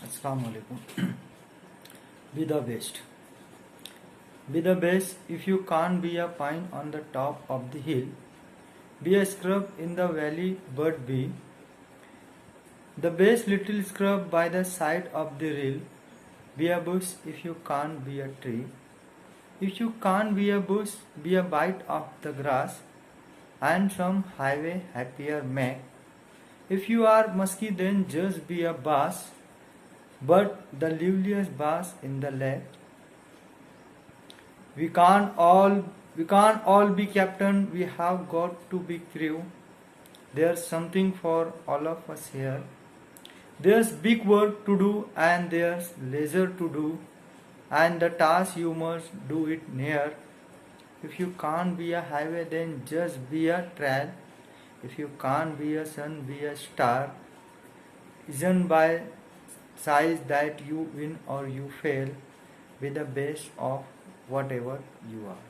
Assalamu alaikum. Be the best. Be the best. If you can't be a pine on the top of the hill, be a scrub in the valley, but be the best little scrub by the side of the rail. Be a bush if you can't be a tree. If you can't be a bush, be a bite of the grass and some highway happier make. If you are musky, then just be a bass, but the liveliest bass in the lake. We can't all be captain. We have got to be crew. There's something for all of us here. There's big work to do and there's leisure to do, and the task you must do it near. If you can't be a highway, then just be a trail. If you can't be a sun, be a star. Isn't by size that you win or you fail. Be the best of whatever you are.